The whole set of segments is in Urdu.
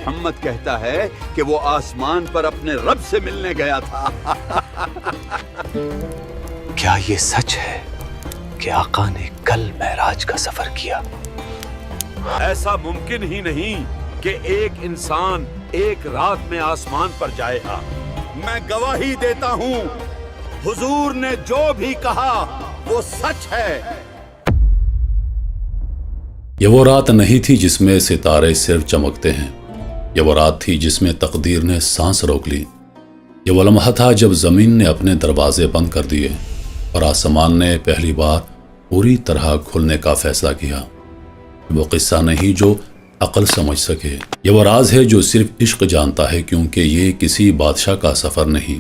محمد کہتا ہے کہ وہ آسمان پر اپنے رب سے ملنے گیا تھا۔ کیا یہ سچ ہے کہ آقا نے کل معراج کا سفر کیا؟ ایسا ممکن ہی نہیں کہ ایک انسان ایک رات میں آسمان پر جائے گا۔ میں گواہی دیتا ہوں حضور نے جو بھی کہا وہ سچ ہے۔ یہ وہ رات نہیں تھی جس میں ستارے صرف چمکتے ہیں، یہ وہ رات تھی جس میں تقدیر نے سانس روک لی۔ یہ وہ لمحہ تھا جب زمین نے اپنے دروازے بند کر دیے اور آسمان نے پہلی بار پوری طرح کھلنے کا فیصلہ کیا۔ وہ قصہ نہیں جو عقل سمجھ سکے، یہ وہ راز ہے جو صرف عشق جانتا ہے، کیونکہ یہ کسی بادشاہ کا سفر نہیں،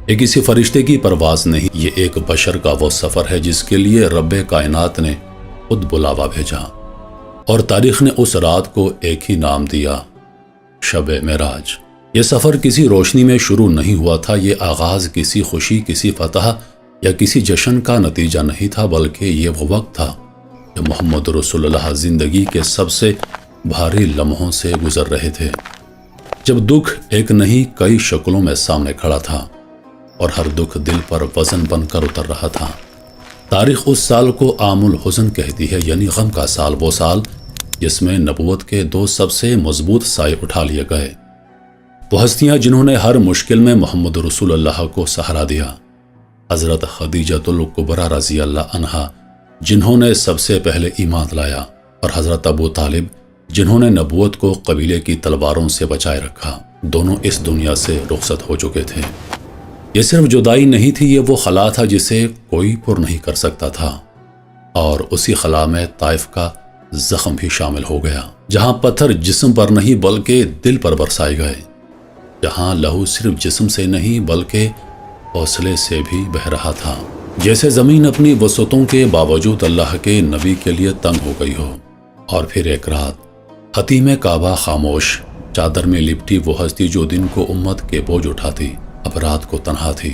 یہ کسی فرشتے کی پرواز نہیں، یہ ایک بشر کا وہ سفر ہے جس کے لیے رب کائنات نے خود بلاوا بھیجا، اور تاریخ نے اس رات کو ایک ہی نام دیا، شب معراج۔ یہ سفر کسی روشنی میں شروع نہیں ہوا تھا، یہ آغاز کسی خوشی، کسی فتح یا کسی جشن کا نتیجہ نہیں تھا، بلکہ یہ وہ وقت تھا کہ محمد رسول اللہ زندگی کے سب سے بھاری لمحوں سے گزر رہے تھے، جب دکھ ایک نہیں کئی شکلوں میں سامنے کھڑا تھا اور ہر دکھ دل پر وزن بن کر اتر رہا تھا۔ تاریخ اس سال کو عام الحزن کہتی ہے، یعنی غم کا سال، وہ سال جس میں نبوت کے دو سب سے مضبوط سائے اٹھا لیے گئے، وہ ہستیاں جنہوں نے ہر مشکل میں محمد رسول اللہ کو سہارا دیا، حضرت خدیجۃ الکبریٰ رضی اللہ عنہا جنہوں نے سب سے پہلے ایمان لایا، اور حضرت ابو طالب جنہوں نے نبوت کو قبیلے کی تلواروں سے بچائے رکھا۔ دونوں اس دنیا سے رخصت ہو چکے تھے۔ یہ صرف جدائی نہیں تھی، یہ وہ خلا تھا جسے کوئی پر نہیں کر سکتا تھا، اور اسی خلا میں طائف کا زخم بھی شامل ہو گیا، جہاں پتھر جسم پر نہیں بلکہ دل پر برسائے گئے، جہاں لہو صرف جسم سے نہیں بلکہ حوصلے سے بھی بہہ رہا تھا، جیسے زمین اپنی وسعتوں کے باوجود اللہ کے نبی کے لیے تنگ ہو گئی ہو۔ اور پھر ایک رات حتیم کعبہ خاموش، چادر میں لپٹی وہ ہستی جو دن کو امت کے بوجھ اٹھاتی، اب رات کو تنہا تھی،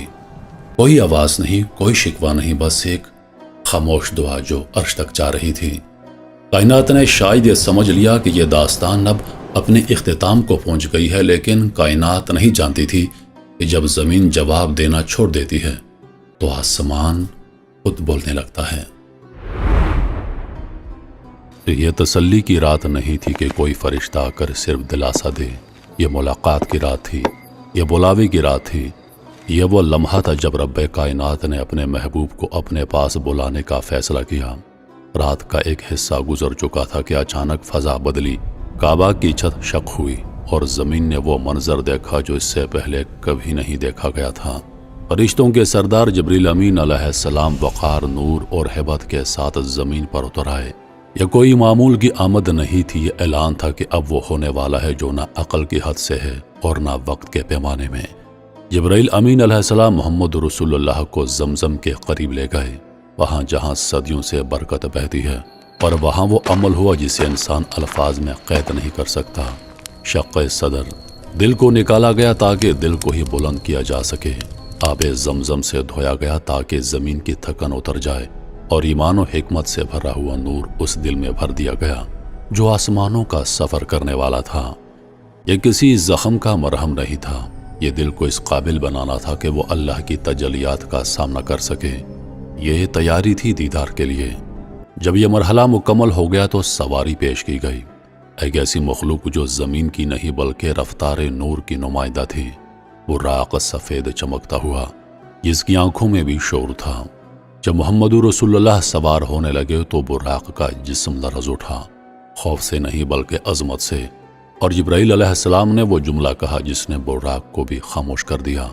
کوئی آواز نہیں، کوئی شکوہ نہیں، بس ایک خاموش دعا جو عرش تک جا رہی تھی۔ کائنات نے شاید یہ سمجھ لیا کہ یہ داستان اب اپنے اختتام کو پہنچ گئی ہے، لیکن کائنات نہیں جانتی تھی کہ جب زمین جواب دینا چھوڑ دیتی ہے تو آسمان خود بولنے لگتا ہے۔ یہ تسلی کی رات نہیں تھی کہ کوئی فرشتہ آ کر صرف دلاسا دے، یہ ملاقات کی رات تھی، یہ بلاوے کی رات تھی، یہ وہ لمحہ تھا جب رب کائنات نے اپنے محبوب کو اپنے پاس بلانے کا فیصلہ کیا۔ رات کا ایک حصہ گزر چکا تھا کہ اچانک فضا بدلی، کعبہ کی چھت شق ہوئی اور زمین نے وہ منظر دیکھا جو اس سے پہلے کبھی نہیں دیکھا گیا تھا۔ فرشتوں کے سردار جبریل امین علیہ السلام وقار، نور اور ہیبت کے ساتھ زمین پر اتر آئے۔ یہ کوئی معمول کی آمد نہیں تھی، یہ اعلان تھا کہ اب وہ ہونے والا ہے جو نہ عقل کی حد سے ہے اور نہ وقت کے پیمانے میں۔ جبرائیل امین علیہ السلام محمد رسول اللہ کو زمزم کے قریب لے گئے، وہاں جہاں صدیوں سے برکت بہتی ہے، اور وہاں وہ عمل ہوا جسے انسان الفاظ میں قید نہیں کر سکتا۔ شق صدر، دل کو نکالا گیا تاکہ دل کو ہی بلند کیا جا سکے، آب زمزم سے دھویا گیا تاکہ زمین کی تھکن اتر جائے، اور ایمان و حکمت سے بھرا ہوا نور اس دل میں بھر دیا گیا جو آسمانوں کا سفر کرنے والا تھا۔ یہ کسی زخم کا مرہم نہیں تھا، یہ دل کو اس قابل بنانا تھا کہ وہ اللہ کی تجلیات کا سامنا کر سکے۔ یہ تیاری تھی دیدار کے لیے۔ جب یہ مرحلہ مکمل ہو گیا تو سواری پیش کی گئی، ایک ایسی مخلوق جو زمین کی نہیں بلکہ رفتار نور کی نمائندہ تھی، براق سفید چمکتا ہوا جس کی آنکھوں میں بھی شعور تھا۔ جب محمد رسول اللہ سوار ہونے لگے تو براق کا جسم لرز اٹھا، خوف سے نہیں بلکہ عظمت سے، اور جبرائیل علیہ السلام نے وہ جملہ کہا جس نے براق کو بھی خاموش کر دیا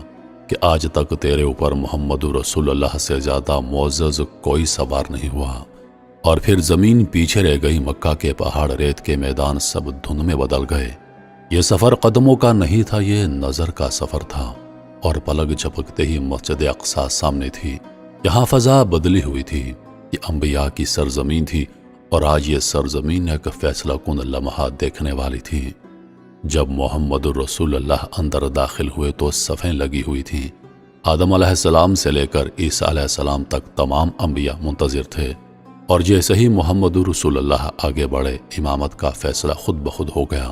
کہ آج تک تیرے اوپر محمد رسول اللہ سے زیادہ معزز کوئی سوار نہیں ہوا۔ اور پھر زمین پیچھے رہ گئی، مکہ کے پہاڑ، ریت کے میدان سب دھند میں بدل گئے۔ یہ سفر قدموں کا نہیں تھا، یہ نظر کا سفر تھا، اور پلک جھپکتے ہی مسجد اقصی سامنے تھی۔ یہاں فضا بدلی ہوئی تھی، یہ انبیاء کی سرزمین تھی، اور آج یہ سرزمین ایک فیصلہ کن لمحہ دیکھنے والی تھی۔ جب محمد رسول اللہ اندر داخل ہوئے تو صفیں لگی ہوئی تھیں، آدم علیہ السلام سے لے کر عیسیٰ علیہ السلام تک تمام انبیاء منتظر تھے، اور جیسے ہی محمد رسول اللہ آگے بڑھے، امامت کا فیصلہ خود بخود ہو گیا۔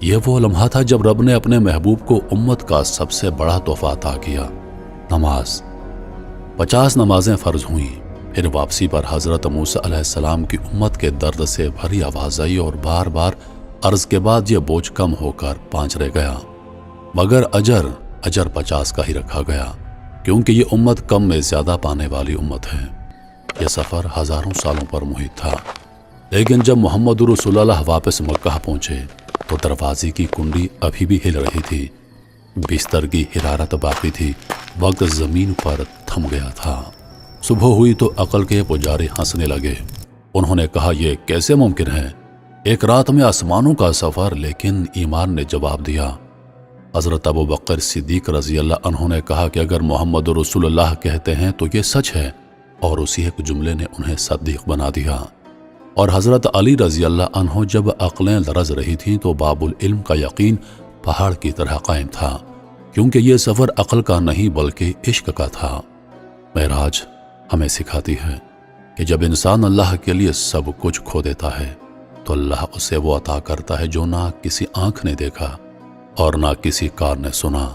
یہ وہ لمحہ تھا جب رب نے اپنے محبوب کو امت کا سب سے بڑا تحفہ عطا کیا، نماز۔ 50 نمازیں فرض ہوئیں، پھر واپسی پر حضرت موسیٰ علیہ السلام کی امت کے درد سے بھری آواز آئی اور بار بار عرض کے بعد یہ بوجھ کم ہو کر 5 رہ گیا، مگر اجر 50 کا ہی رکھا گیا، کیونکہ یہ امت کم میں زیادہ پانے والی امت ہے۔ یہ سفر ہزاروں سالوں پر محیط تھا، لیکن جب محمد رسول اللہ واپس مکہ پہنچے تو دروازے کی کنڈی ابھی بھی ہل رہی تھی، بستر کی حرارت باقی تھی، وقت زمین پر تھم گیا تھا۔ صبح ہوئی تو عقل کے پجاری ہنسنے لگے۔ انہوں نے کہا، یہ کیسے ممکن ہے؟ ایک رات میں آسمانوں کا سفر؟ لیکن ایمان نے جواب دیا۔ حضرت ابوبکر صدیق رضی اللہ عنہ نے کہا کہ اگر محمد رسول اللہ کہتے ہیں تو یہ سچ ہے، اور اسی ایک جملے نے انہیں صدیق بنا دیا۔ اور حضرت علی رضی اللہ عنہ جب عقلیں لرز رہی تھیں تو باب العلم کا یقین پہاڑ کی طرح قائم تھا، کیونکہ یہ سفر عقل کا نہیں بلکہ عشق کا تھا۔ معراج ہمیں سکھاتی ہے کہ جب انسان اللہ کے لیے سب کچھ کھو دیتا ہے تو اللہ اسے وہ عطا کرتا ہے جو نہ کسی آنکھ نے دیکھا اور نہ کسی کان نے سنا۔